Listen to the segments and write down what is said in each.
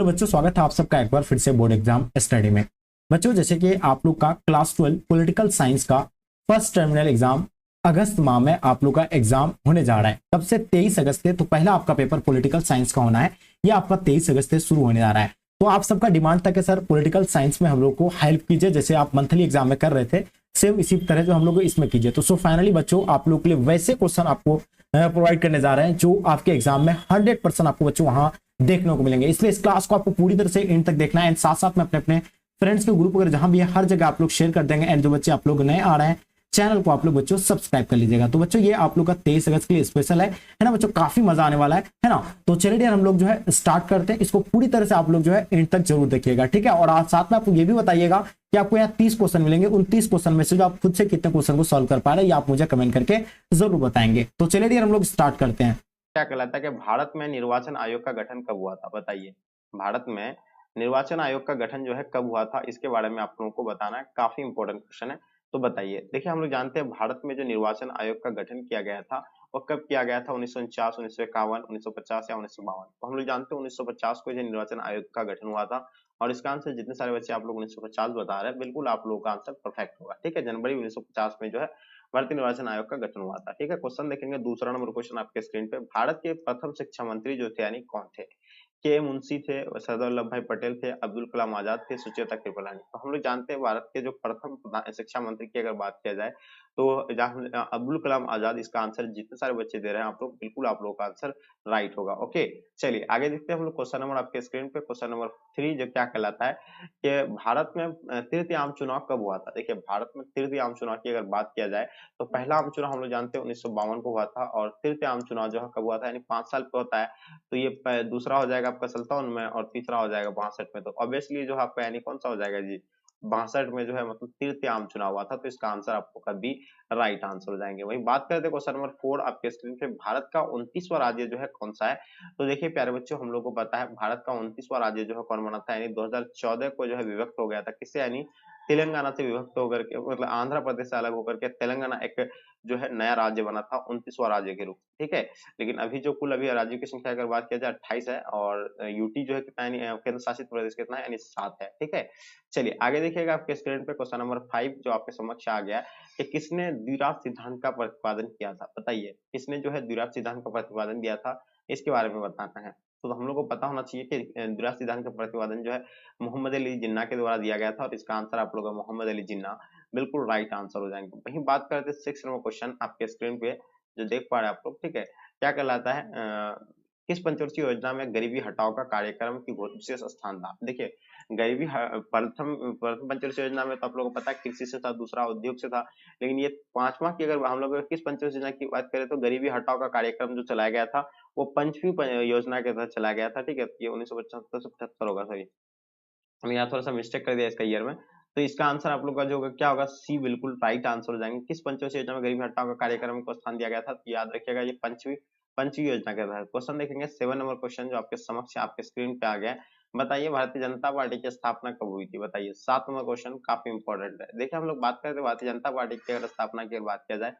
बच्चों, स्वागत है आप सबका एक बार फिर से बोर्ड एग्जाम स्टडी में। बच्चों, जैसे कि आप लोग का क्लास 12 पॉलिटिकल साइंस का फर्स्ट टर्मिनल एग्जाम अगस्त माह में आप लोग का एग्जाम होने जा रहा है। तब से 23 अगस्त से तो पहला आपका पेपर पॉलिटिकल साइंस का होना है। ये आपका 23 अगस्त से शुरू होने जा रहा है। तो आप सबका डिमांड था कि सर पॉलिटिकल साइंस में हम लोग को हेल्प कीजिए, जैसे आप मंथली एग्जाम में कर रहे थे सेम इसी तरह जो हम लोग इसमें कीजिए। तो फाइनली बच्चों, आप लोग के लिए वैसे क्वेश्चन आपको प्रोवाइड करने जा रहे हैं जो आपके एग्जाम में 100% आपको बच्चों वहां देखने को मिलेंगे। इसलिए इस क्लास को आपको पूरी तरह से एंड तक देखना है एंड साथ साथ में अपने अपने फ्रेंड्स के ग्रुप वगैरह जहां भी है हर जगह आप लोग शेयर कर देंगे। एंड जो बच्चे आप लोग नए आ रहे हैं चैनल को आप लोग बच्चों सब्सक्राइब कर लीजिएगा। तो बच्चों ये आप लोग का 23 अगस्त के लिए स्पेशल है ना बच्चों, काफी मजा आने वाला है ना। तो चलिए यार हम लोग जो है स्टार्ट करते हैं। इसको पूरी तरह से आप लोग जो है एंड तक जरूर देखिएगा, ठीक है। और आज साथ में आपको ये भी बताइएगा कि आपको यहाँ 30 क्वेश्चन मिलेंगे। उन 30 क्वेश्चन में से जो आप खुद से कितने क्वेश्चन को सॉल्व कर पा रहे हैं ये आप मुझे कमेंट करके जरूर बताएंगे। तो चलिए यार हम लोग स्टार्ट करते हैं। क्या कहलाता है कि भारत में निर्वाचन आयोग का गठन कब हुआ था? बताइए। भारत में निर्वाचन आयोग का गठन जो है कब हुआ था, इसके बारे में आप लोगों को बताना है। काफी इंपॉर्टेंट क्वेश्चन है। तो बताइए। देखिए, हम लोग जानते हैं भारत में जो निर्वाचन आयोग का गठन किया गया था वो कब किया गया था? 1949, 1951, 1950 या 1952? तो हम लोग जानते हैं 1950 को जो निर्वाचन आयोग का गठन हुआ था। और इसका आंसर जितने सारे बच्चे आप लोग 1950 बता रहे हैं, बिल्कुल आप लोगों का आंसर परफेक्ट होगा, ठीक है। जनवरी 1950 में जो है भारतीय निर्वाचन आयोग का गठन हुआ था, ठीक है। क्वेश्चन देखेंगे, दूसरा नंबर क्वेश्चन आपके स्क्रीन पे। भारत के प्रथम शिक्षा मंत्री जो थे यानी कौन थे? के मुंशी थे, सरदार वल्लभ भाई पटेल थे, अब्दुल कलाम आजाद थे, सुचेता कृपलानी। तो हम लोग जानते हैं भारत के जो प्रथम शिक्षा मंत्री की अगर बात किया जाए तो अब्दुल कलाम आजाद, इसका आंसर जितने सारे बच्चे दे रहे हैं आप लोग, बिल्कुल आप लोगों का आंसर राइट होगा। ओके, चलिए आगे देखते हैं हम लोग। क्वेश्चन नंबर आपके स्क्रीन पे, क्वेश्चन नंबर 3 जो क्या कहलाता है कि भारत में तृतीय आम चुनाव कब हुआ था? देखिए, भारत में तृतीय आम चुनाव की अगर बात किया जाए तो पहला आम चुनाव हम लोग जानते हैं 1952 को हुआ था। और तृतीय आम चुनाव जो है कब हुआ था, यानी 5 साल पे होता है। तो ये दूसरा हो जाएगा आपका 57 में और तीसरा हो जाएगा 62 में। तो ऑब्वियसली जो है आपका यानी कौन सा हो जाएगा जी? 62 में जो है मतलब तृतीय आम चुनाव हुआ था। तो इसका आंसर आपको कभी राइट आंसर हो जाएंगे। वही बात करते हैं क्वेश्चन नंबर 4 आपके स्क्रीन पे। भारत का 29वां राज्य जो है कौन सा है? तो देखिए प्यारे बच्चों, हम लोग को पता है भारत का 29वां राज्य जो है कौन बना था, यानी 2014 को जो है विभक्त हो गया था। किससे? यानी तेलंगाना से विभक्त होकर के, मतलब आंध्र प्रदेश से अलग होकर के तेलंगाना एक जो है नया राज्य बना था 29वां राज्य के रूप में, ठीक है। लेकिन अभी जो कुल अभी राज्यों की संख्या अगर बात किया जाए 28 है। और यूटी जो है कितना, यानी केंद्र शासित प्रदेश कितना है, यानी 7 है, ठीक है। चलिए आगे देखिएगा आपके स्क्रीन पे। क्वेश्चन नंबर 5 जो आपके समक्ष आ गया कि किसने द्विराज सिद्धांत का प्रतिपादन किया था? बताइए, किसने जो है द्विराज सिद्धांत का प्रतिपादन दिया था, इसके बारे में बताना है। तो हम लोग को पता होना चाहिए कि द्विराज सिद्धांत का प्रतिपादन जो है मोहम्मद अली जिन्ना के द्वारा दिया गया था। और इसका आंसर आप लोग का मोहम्मद अली जिन्ना, बिल्कुल राइट आंसर हो जाएंगे। वहीं बात करते हैं 6 नंबर क्वेश्चन आपके स्क्रीन पे जो देख पा रहे हैं आप लोग, ठीक है। क्या कहलाता है किस पंचवर्षीय योजना में गरीबी हटाओ का कार्यक्रम की विशेष स्थान था? देखिए, प्रथम प्रथम पंचवर्षीय योजना में तो आप लोगों को पता है कृषि से था, दूसरा उद्योग से था। लेकिन ये पांचवा की अगर हम लोग किस पंचवर्षीय योजना की बात करें तो गरीबी हटाओ का कार्यक्रम जो चलाया गया था वो पंचवी योजना के तहत चलाया गया था, ठीक है। ये 1975 से 75 होगा, सॉरी हम यहाँ थोड़ा सा मिस्टेक कर दिया इसका ईयर में। तो इसका आंसर आप लोग का जो होगा क्या होगा, सी, बिल्कुल राइट आंसर हो जाएंगे। किस पंचवर्षीय योजना में गरीबी हटाओ का कार्यक्रम को स्थान दिया गया था? तो याद रखिएगा ये पंचवी पंचवी योजना के तहत। क्वेश्चन देखेंगे 7 नंबर क्वेश्चन जो आपके समक्ष आपके स्क्रीन पे आ गया है। बताइए भारतीय जनता पार्टी की स्थापना कब हुई थी? बताइए। 7 नंबर क्वेश्चन काफी इंपॉर्टेंट है। देखिए, हम लोग बात करते हैं भारतीय जनता पार्टी की अगर स्थापना की बात किया जाए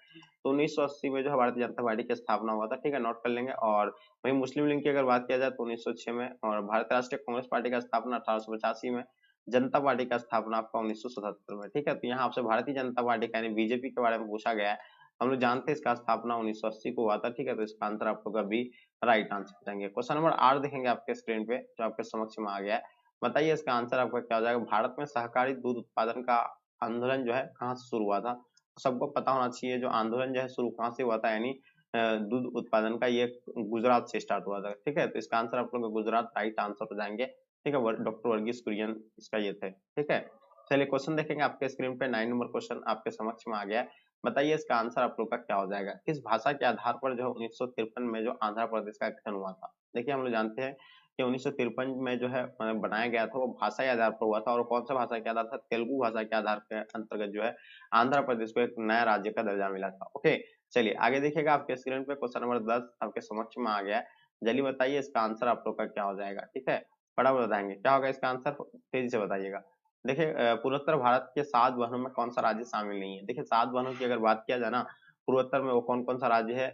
तो 1980 में जो है भारतीय जनता पार्टी की स्थापना हुआ था, ठीक है, नोट कर लेंगे। और वही मुस्लिम लीग की अगर बात किया जाए तो 1906 में। और भारतीय राष्ट्रीय कांग्रेस पार्टी का स्थापना 1885 में। जनता पार्टी का स्थापना आपका 1977 में, ठीक है। तो यहाँ आपसे भारतीय जनता पार्टी का यानी बीजेपी के बारे में पूछा गया है। हम लोग जानते हैं इसका स्थापना 1980 को हुआ था, ठीक है। तो इसका आंसर आप लोग अभी राइट आंसर देंगे। क्वेश्चन नंबर 8 देखेंगे आपके स्क्रीन पे जो आपके समक्ष में आ गया है। बताइए इसका आंसर आपका क्या हो जाएगा? भारत में सहकारी दूध उत्पादन का आंदोलन जो है कहाँ से शुरू हुआ था? तो सबको पता होना चाहिए जो आंदोलन जो है शुरू कहाँ से हुआ था, यानी दूध उत्पादन का, ये गुजरात से स्टार्ट हुआ था, ठीक है। तो इसका आंसर आप लोग गुजरात राइट आंसर हो जाएंगे, ठीक है। डॉक्टर वर्गीस कुरियन इसका ये थे, ठीक है। चलिए क्वेश्चन देखेंगे आपके स्क्रीन पे। 9 नंबर क्वेश्चन आपके समक्ष में आ गया है। बताइए इसका आंसर आप लोग का क्या हो जाएगा? किस भाषा के आधार पर जो है 1953 में जो आंध्र प्रदेश का गठन हुआ था? देखिए, हम लोग जानते हैं कि 1953 में जो है बनाया गया था वो भाषा के आधार पर हुआ था। और कौन सा भाषा के आधार था? तेलुगु भाषा के आधार के अंतर्गत जो है आंध्र प्रदेश को एक नया राज्य का दर्जा मिला था। ओके, चलिए आगे देखिएगा आपके स्क्रीन पे। क्वेश्चन नंबर 10 आपके समक्ष में आ गया है। जल्दी बताइए इसका आंसर आप लोग का क्या हो जाएगा, ठीक है। फटाफट बताएंगे क्या होगा इसका आंसर, तेजी से बताइएगा। देखिए, पूर्वोत्तर भारत के 7 बहनों में कौन सा राज्य शामिल नहीं है? देखिए, 7 बहनों की अगर बात किया जाए ना पूर्वोत्तर में वो कौन-कौन सा राज्य है?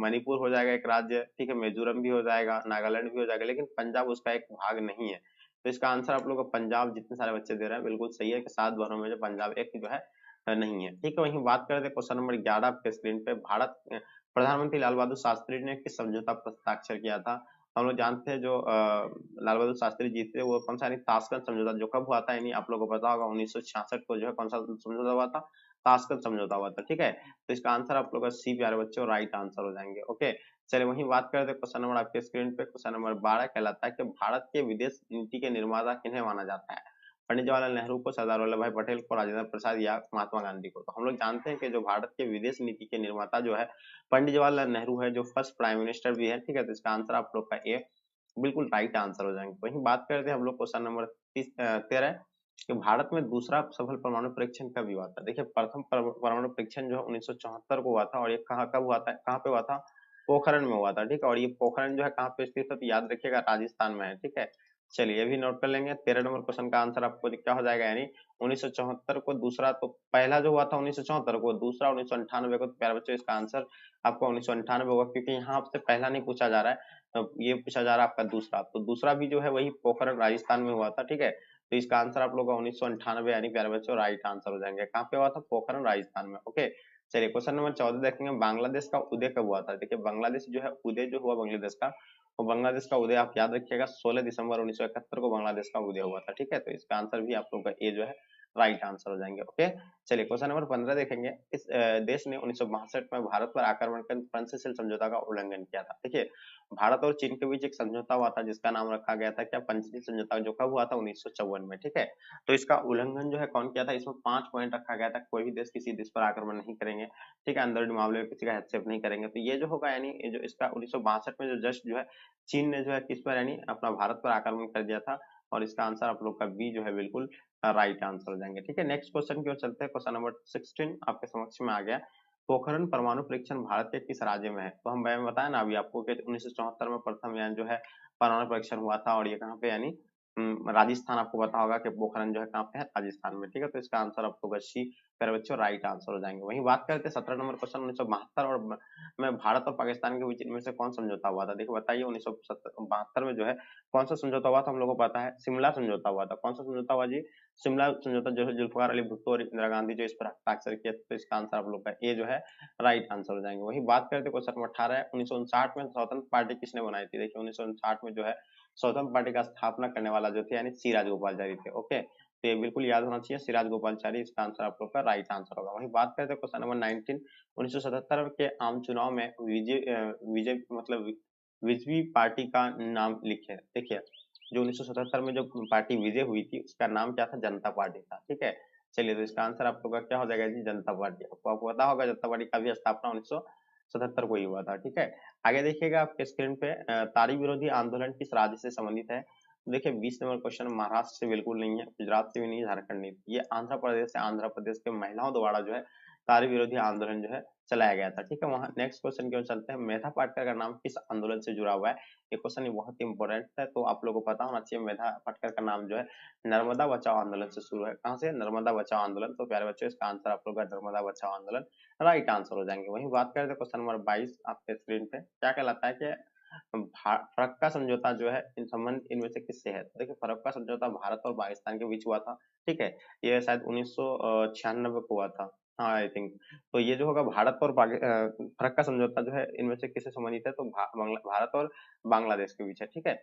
मणिपुर हो जाएगा एक राज्य, ठीक है, मिजोरम भी हो जाएगा, नागालैंड भी हो जाएगा, लेकिन पंजाब उसका एक भाग नहीं है। तो इसका आंसर आप लोगों को पंजाब जितने सारे बच्चे दे रहे हैं बिल्कुल सही है कि 7 भवनों में जो पंजाब एक जो है नहीं है। ठीक है, वहीं बात करते हैं क्वेश्चन नंबर 11 आपके स्क्रीन पे। प्रधानमंत्री लाल बहादुर शास्त्री ने किस समझौता पर हस्ताक्षर किया था? हम लोग जानते हैं जो लाल बहादुर शास्त्री जी थे वो कौन सा यानी ताशकंद समझौता जो कब हुआ था, यानी आप लोगों को पता होगा 1966 को जो है कौन सा समझौता हुआ था? ताशकंद समझौता हुआ था, ठीक है। तो इसका आंसर आप लोग का सी प्यारे बच्चों राइट आंसर हो जाएंगे। ओके, चलिए वहीं बात करते हैं क्वेश्चन नंबर आपके स्क्रीन पे। क्वेश्चन नंबर 12 कहलाता है कि भारत के विदेश नीति के निर्माता किन्हें माना जाता है? पंडित जवाहरलाल नेहरू को, सरदार वल्लभ भाई पटेल को, राजेंद्र प्रसाद या महात्मा गांधी को? तो हम लोग जानते हैं कि जो भारत के विदेश नीति के निर्माता जो है पंडित जवाहरलाल नेहरू है, जो फर्स्ट प्राइम मिनिस्टर भी है, ठीक है। तो इसका आंसर आप लोग का ए बिल्कुल राइट आंसर हो जाएंगे। वहीं बात करते हैं हम लोग क्वेश्चन नंबर 13 कि भारत में दूसरा सफल परमाणु परीक्षण कब हुआ था? देखिए, प्रथम परमाणु परीक्षण जो है 1974 को हुआ था, और ये कहाँ कब हुआ था, कहाँ पे हुआ था? पोखरण में हुआ था, ठीक है। और ये पोखरण जो है कहाँ पे स्थित है? तो याद रखिएगा राजस्थान में है, ठीक है। चलिए ये भी नोट कर लेंगे। 13 नंबर क्वेश्चन का आंसर आपको क्या हो जाएगा, यानी 1974 को दूसरा, तो पहला जो हुआ था 1974 को, दूसरा 1998 को। तो प्यारे बच्चों इसका आंसर आपको 1998 होगा, क्योंकि यहाँ आपसे पहला नहीं पूछा जा रहा है, ये पूछा जा रहा है आपका दूसरा। तो दूसरा भी जो है वही पोखरण राजस्थान में हुआ था, ठीक है। तो इसका आंसर आप लोग का 1998 यानी प्यारे बच्चों राइट आंसर हो जाएंगे। कहाँ पे हुआ था? पोखरण राजस्थान में। ओके, चलिए क्वेश्चन नंबर 14 देखेंगे। बांग्लादेश का उदय कब हुआ था? देखिए, बांग्लादेश जो है उदय जो हुआ बांग्लादेश का, तो बांग्लादेश का उदय आप याद रखिएगा 16 दिसंबर 1971 को बांग्लादेश का उदय हुआ था, ठीक है। तो इसका आंसर भी आप लोग का ए जो है राइट आंसर हो जाएंगे। ओके, चलिए क्वेश्चन नंबर 15 देखेंगे। इस देश ने 1962 में भारत पर आक्रमण कर पंचशील समझौता का उल्लंघन किया था। देखिए, भारत और चीन के बीच एक समझौता हुआ था जिसका नाम रखा गया था क्या? पंचशील समझौता, जो कब हुआ था? 1954 में, ठीक है। तो इसका उल्लंघन जो है कौन किया था? इसमें 5 पॉइंट रखा गया था, कोई भी देश किसी देश पर आक्रमण नहीं करेंगे, ठीक है, अंदरूनी मामले में किसी का हस्तक्षेप नहीं करेंगे। तो ये जो होगा, यानी ये जो इसका 1962 में जो जस्ट जो है चीन ने जो है किस पर, यानी अपना भारत पर आक्रमण कर दिया था, और इसका आंसर आप लोग का बी जो है बिल्कुल राइट आंसर हो जाएंगे, ठीक है। नेक्स्ट क्वेश्चन की ओर चलते हैं। क्वेश्चन नंबर 16 आपके समक्ष में आ गया। पोखरण परमाणु परीक्षण भारत के किस राज्य में है? तो हम मैंने बताया ना अभी आपको कि 1974 में प्रथम यान जो है परमाणु परीक्षण हुआ था, और ये कहाँ पे, यानी राजस्थान। आपको पता होगा कि पोखरण जो है कहाँ पे है? राजस्थान में, ठीक है। तो इसका आंसर आपको सी मेरे बच्चों राइट आंसर हो जाएंगे। वहीं बात करते हैं 17 नंबर क्वेश्चन। 1972 और में भारत और पाकिस्तान के बीच इनमें से कौन समझौता हुआ था? देखिए बताइए, 1972 में जो है कौन सा समझौता हुआ था? हम लोगों को पता है शिमला समझौता हुआ था। कौन सा समझौता हुआ जी? शिमला समझौता, जो है जुल्फिकार अली भुट्टो और इंदिरा गांधी जो इस पर हस्ताक्षर किए। तो इसका आंसर आप लोग का ए जो है राइट आंसर हो जाएंगे। वहीं बात करते हैं क्वेश्चन नंबर 18 1959 में स्वतंत्र पार्टी किसने बनाई थी? देखिए 1959 में जो है स्वतंत्र पार्टी का स्थापना करने वाला जो थे, यानी सी राजगोपालचारी थे। ओके, तो ये बिल्कुल याद होना चाहिए, सी राजगोपालचारी इसका आंसर आप लोग का राइट आंसर होगा। वहीं बात करते हैं क्वेश्चन नंबर 19 1977 के आम चुनाव में विजय मतलब विजयी पार्टी का नाम लिखे। देखिए, जो 1977 में जो पार्टी विजय हुई थी उसका नाम क्या था? जनता पार्टी था, ठीक है। चलिए, तो इसका आंसर आप लोग का क्या हो जाएगा जी? जनता पार्टी। आपको पता होगा जनता पार्टी का भी स्थापना 1977 को ही हुआ था, ठीक है। आगे देखिएगा आपके स्क्रीन पे, तारी विरोधी आंदोलन किस राज्य से संबंधित है? तो देखिए 20 नंबर क्वेश्चन महाराष्ट्र से बिल्कुल नहीं है, गुजरात से भी नहीं है, झारखंड नहीं, ये आंध्र प्रदेश है। आंध्र प्रदेश के महिलाओं द्वारा जो है तारी विरोधी आंदोलन जो है चलाया गया था, ठीक है। वहाँ नेक्स्ट क्वेश्चन की ओर चलते हैं। मेधा पाटकर का नाम किस आंदोलन से जुड़ा हुआ है? ये क्वेश्चन बहुत ही इंपॉर्टेंट है, तो आप लोगों को पता होना चाहिए। मेधा पाटकर का नाम जो है नर्मदा बचाओ आंदोलन से शुरू है। कहाँ से? नर्मदा बचाओ आंदोलन। तो प्यारे बच्चों इसका आंसर आप लोग का नर्मदा बचाओ आंदोलन राइट आंसर हो जाएंगे। वहीं बात करें तो क्वेश्चन नंबर 22 आपके स्क्रीन पे क्या कहलाता है कि फरक्का समझौता जो है इन संबंध इनमें से किससे है? तो देखिए, फरक्का समझौता भारत और पाकिस्तान के बीच हुआ था, ठीक है। ये शायद 1996 को हुआ था, हाँ आई थिंक। तो ये जो होगा भारत और फरक्का समझौता जो है इनमें से किससे संबंधित है? तो भारत और बांग्लादेश के बीच है, ठीक है।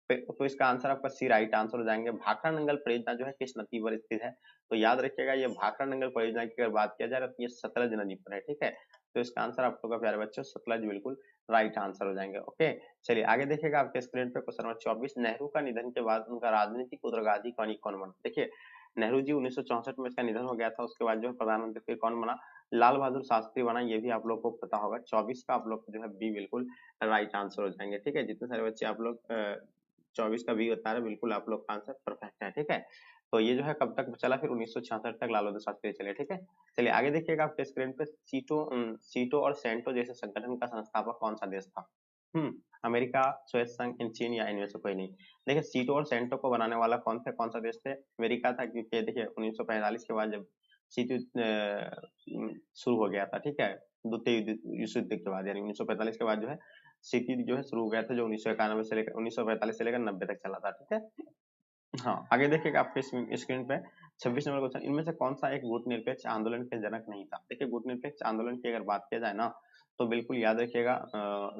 तो इसका आंसर आपका सी राइट आंसर हो जाएंगे। भाखड़ा नंगल परियोजना जो है किस नदी पर स्थित है? तो याद रखिएगा, ये भाखड़ा नंगल परियोजना की अगर बात किया जाए तो ये सतलज नदी पर है, ठीक है। तो इसका आंसर आप लोग का प्यारे बच्चों सतलज बिल्कुल राइट आंसर हो जाएंगे। ओके, चलिए आगे देखिएगा आपके स्क्रीन पे क्वेश्चन नंबर 24। नेहरू का निधन के बाद उनका राजनीतिक उत्तराधिकारी कौन बना? देखिए, नेहरू जी 1964 में इसका निधन हो गया था, उसके बाद जो है प्रधानमंत्री फिर कौन बना? लाल बहादुर शास्त्री बना। ये भी आप लोग को पता होगा। 24 का आप लोग जो है बी बिल्कुल राइट आंसर हो जाएंगे, ठीक है। जितने सारे बच्चे आप लोग 24 का बी बता रहे हैं, बिल्कुल आप लोग का आंसर परफेक्ट है, ठीक है। तो ये जो है कब तक चला? फिर 1966 तक लाल बहादुर शास्त्री चले, ठीक है। चलिए आगे देखिएगा आपके स्क्रीन पे। सीटो और सेंटो जैसे संगठन का संस्थापक कौन सा देश था? अमेरिका, स्वेत संघ, इंचीन या इनमें से कोई नहीं। देखिए, सीटो और सेंटो को बनाने वाला कौन सा देश थे? अमेरिका था, क्योंकि देखिए 1945 के बाद जब सीटो शुरू हो गया था, ठीक है। द्वितीय विश्व युद्ध के बाद, यानी 1945 के बाद जो है शीत युद्ध जो है शुरू हो गया था, जो 1991 से लेकर 1945 से लेकर 90 तक चला था। ठीक है, हाँ, आगे देखिएगा आपके स्क्रीन पे 26 नंबर क्वेश्चन, इनमें से कौन सा एक गुटनिरपेक्ष आंदोलन के जनक नहीं था? देखिए, गुटनिरपेक्ष आंदोलन की अगर बात किया जाए ना, तो बिल्कुल याद रखिएगा,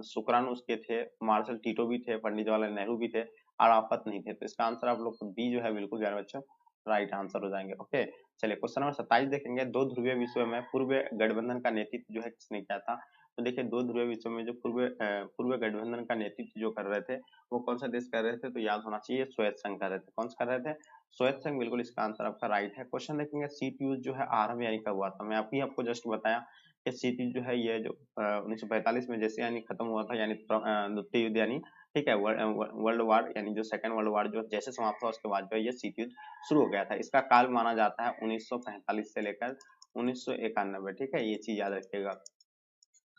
सुकरान उसके थे, मार्शल टीटो भी थे, पंडित जवाहरलाल नेहरू भी थे, अराफत नहीं थे। तो इसका आंसर आप लोग को बी जो है बिल्कुल प्यारे बच्चों राइट आंसर हो जाएंगे। ओके, चलिए क्वेश्चन नंबर 27 देखेंगे। दो ध्रुवीय विश्व में पूर्व गठबंधन का नेतृत्व जो है किसने किया था? तो देखिए, दो ध्रुवीय विश्व में जो पूर्व गठबंधन का नेतृत्व जो कर रहे थे, वो कौन सा देश कर रहे थे? तो याद होना चाहिए, सोवियत संघ कर रहे थे। कौन सा कर रहे थे? सोवियत संघ, बिल्कुल इसका आंसर आपका राइट है। क्वेश्चन देखेंगे, सीट यूज जो है आरंभ यानी कब हुआ था? मैं अभी आपको जस्ट बताया कि सीट यूज जो है ये जो 1945 में जैसे यानी खत्म हुआ था, यानी द्वितीय युद्ध यानी, ठीक है, वर्ल्ड वार यानी जो सेकंड वर्ल्ड वार जो जैसे समाप्त हुआ उसके बाद जो है ये शीत युद्ध शुरू हो गया था। इसका काल माना जाता है 1945 से लेकर 1991। ठीक है, ये चीज याद रखिएगा।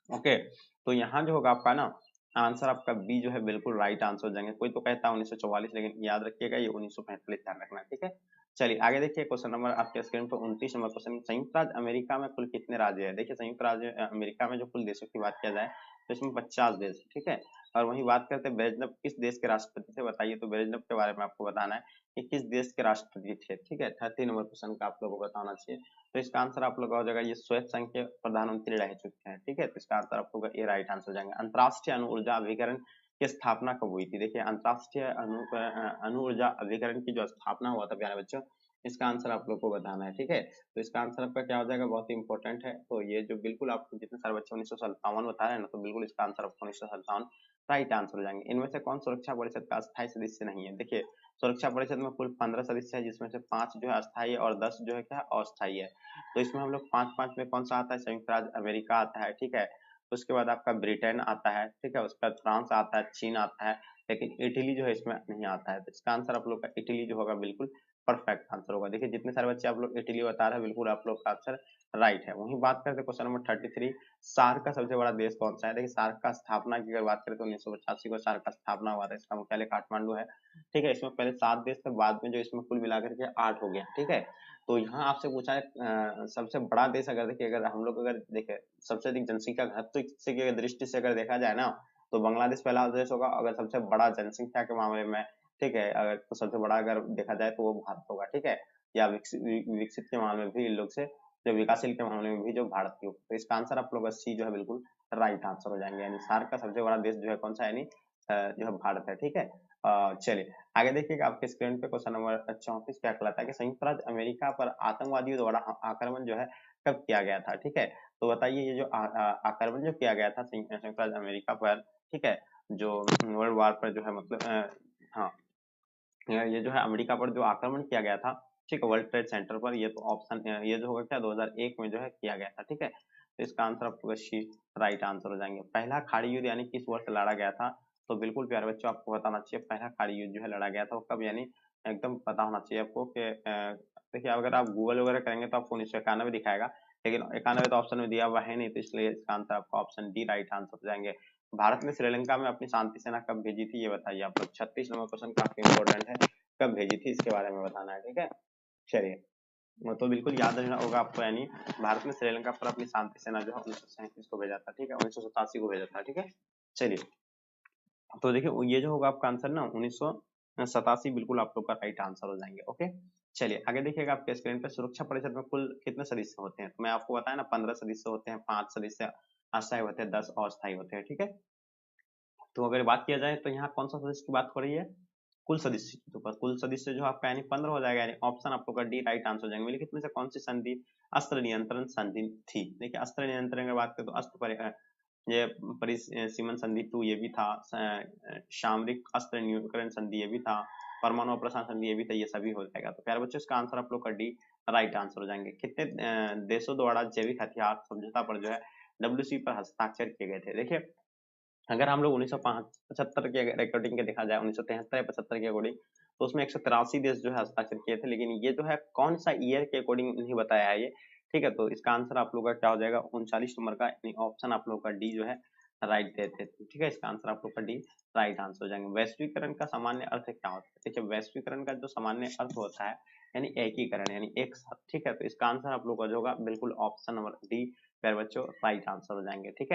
ओके, तो यहाँ जो होगा आपका ना आंसर आपका बी जो है बिल्कुल राइट आंसर हो जाएंगे। कोई तो कहता है 1944, लेकिन याद रखिएगा ये 1945 ध्यान रखना। ठीक है, चलिए आगे देखिए क्वेश्चन नंबर आपके स्क्रीन पर 29 नंबर क्वेश्चन, संयुक्त राज्य अमेरिका में कुल कितने राज्य है? देखिए, संयुक्त राज्य अमेरिका में जो कुल देशों की बात किया जाए तो इसमें 50 देश है। ठीक है, और वही बात करते हैं ब्रेजनेव किस देश के राष्ट्रपति थे? बताइए, तो ब्रेजनेव के बारे में आपको बताना है कि किस देश के राष्ट्रपति थे। ठीक है, 30 नंबर क्वेश्चन का आप लोगों को बताना चाहिए। तो इसका आंसर आप लोग का हो जाएगा, ये सोवियत संघ के प्रधानमंत्री रह चुके हैं। ठीक है, तो इसका आंसर आपको ये राइट आंसर हो जाएंगे। अंतर्राष्ट्रीय अणु ऊर्जा अभिकरण की स्थापना कब हुई थी? देखिए, अंतर्राष्ट्रीय अणु ऊर्जा अभिकरण की जो स्थापना हुआ था प्यारे बच्चों, इसका आंसर आप लोग को बताना है। ठीक है, तो इसका आंसर आपका क्या हो जाएगा? बहुत ही इंपॉर्टेंट है। तो ये जो बिल्कुल आपको जितने सारे बच्चे 1957 बता रहे हैं ना, तो बिल्कुल इसका आंसर आपको 1957 राइट आंसर हो जाएंगे। इनमें से कौन सुरक्षा परिषद का अस्थायी सदस्य नहीं है? देखिए, सुरक्षा परिषद में कुल 15 सदस्य है, जिसमें से 5 जो है अस्थायी है और 10 जो है क्या अस्थायी है। तो इसमें हम लोग 5-5 में कौन सा आता है? संयुक्त राज्य अमेरिका आता है। ठीक है, उसके बाद आपका ब्रिटेन आता है। ठीक है, उसके बाद फ्रांस आता है, चीन आता है, लेकिन इटली जो है इसमें नहीं आता है। तो इसका आंसर आप लोग का इटली जो होगा बिल्कुल परफेक्ट आंसर होगा। देखिए, जितने सारे बच्चे आप लोग इटली बता रहे हैं, बिल्कुल आप लोग का आंसर राइट है। वहीं बात करते हैं क्वेश्चन नंबर 33, सार्क का सबसे बड़ा देश कौन सा है? देखिए, सार्क का स्थापना की अगर बात करें तो 1985 को सार्क का स्थापना हुआ था। इसका मुख्यालय काठमांडू है। ठीक है, इसमें पहले 7 देश थे, बाद में जो इसमें कुल मिलाकर के 8 हो गया। ठीक है, तो यहाँ आपसे पूछा है सबसे बड़ा देश, अगर देखिए अगर हम लोग अगर देखें सबसे अधिक जनसंख्या घनत्व की दृष्टि से अगर देखा जाए ना, तो बांग्लादेश पहला देश होगा। अगर सबसे बड़ा जनसंख्या के मामले में, ठीक है, अगर तो सबसे बड़ा अगर देखा जाए तो वो भारत होगा। ठीक है, या विकसित के मामले में भी इन लोग से, जो विकासशील के मामले में भी जो भारत की होगा। तो इसका आंसर आप लोग का सी जो है बिल्कुल राइट आंसर हो जाएंगे, यानी सार्क का सबसे बड़ा देश जो है कौन सा, यानी जो है भारत है। ठीक है, चलिए आगे देखिएगा आपके स्क्रीन पे क्वेश्चन नंबर 34 क्या कहलाता है कि संयुक्त राज्य अमेरिका पर आतंकवादियों द्वारा आक्रमण जो है कब किया गया था? ठीक है, तो बताइए ये जो आक्रमण जो किया गया था संयुक्त राज्य अमेरिका पर, ठीक है, जो वर्ल्ड वार पर जो है मतलब हाँ, ये जो है अमेरिका पर जो आक्रमण किया गया था, ठीक है, वर्ल्ड ट्रेड सेंटर पर, ये तो ऑप्शन ये जो होगा क्या 2001 में जो है किया गया था। ठीक है, तो इसका आंसर आपको सी राइट आंसर हो जाएंगे। पहला खाड़ी युद्ध यानी किस वर्ष लड़ा गया था? तो बिल्कुल प्यारे बच्चों आपको बताना चाहिए पहला खाड़ी युद्ध जो है लड़ा गया था वो कब, यानी एकदम पता होना चाहिए आपको कि देखिए अगर आप गूगल वगैरह करेंगे तो आपको 1991 दिखाएगा, लेकिन 91 तो ऑप्शन में दिया हुआ है नहीं, तो इसलिए इसका आंसर आपका ऑप्शन डी राइट आंसर हो जाएंगे। भारत ने श्रीलंका में अपनी शांति सेना कब भेजी थी? ये बताइए आप लोग। 36 नंबर क्वेश्चन काफी इंपॉर्टेंट है, कब भेजी थी इसके बारे में बताना है। ठीक है, चलिए, वो तो बिल्कुल याद रखना होगा आपको, यानी भारत ने श्रीलंका पर अपनी शांति सेना जो है 1937 को भेजा था। ठीक है, 1987 को भेजा था। ठीक है, चलिए, तो देखिए ये जो होगा आपका आंसर ना 1987 बिल्कुल आप लोग का राइट आंसर हो जाएंगे। ओके, चलिए आगे देखिएगा आपके स्क्रीन पे सुरक्षा परिषद में कुल कितने सदस्य होते हैं? तो मैं आपको बताया ना 15 सदस्य होते हैं, 5 सदस्य अस्थायी होते हैं, 10 अस्थायी होते हैं। ठीक है, तो अगर बात किया जाए तो यहाँ कौन सा सदस्य की बात हो रही है? कुल सदस्य, तो कुल सदस्य जो आपका यानी 15 हो जाएगा, यानी ऑप्शन आप लोग का डी राइट आंसर हो जाएंगे। लेकिन से कौन सी संधि अस्त्र नियंत्रण संधि थी? देखिए, अस्त्र नियंत्रण की बात करें तो ये परिसीमन संधि 2 ये भी था, सामरिक अस्त्र न्यूक्लियर संधि ये भी था, परमाणु अप्रसारण संधि ये भी था, ये सभी हो जाएगा। तो प्यारे बच्चों इसका आंसर आप लोग का डी राइट आंसर हो जाएंगे। कितने देशों द्वारा जैविक हथियार समझौता पर जो है WC पर हस्ताक्षर किए गए थे? देखिए, अगर हम लोग 1975 के अकॉर्डिंग के देखा जाए, 1973 या 75 के अकॉर्डिंग, तो उसमें 183 देश जो है हस्ताक्षर किए थे, लेकिन ये जो है कौन सा ईयर के अकॉर्डिंग नहीं बताया है ये। ठीक है, तो इसका आंसर आप लोग का क्या हो जाएगा 39 नंबर का, यानी ऑप्शन आप लोग का डी जो है राइट देते थे। ठीक है, इसका आंसर आप लोग का डी राइट आंसर हो जाएंगे। वैश्वीकरण का सामान्य अर्थ क्या होता है? देखिए, वैश्वीकरण का जो सामान्य अर्थ होता है यानी एकीकरण, यानी एक साथ। ठीक है, तो इसका आंसर आप लोग का जो होगा बिल्कुल ऑप्शन नंबर डी प्यारे बच्चों राइट आंसर हो जाएंगे। ठीक है।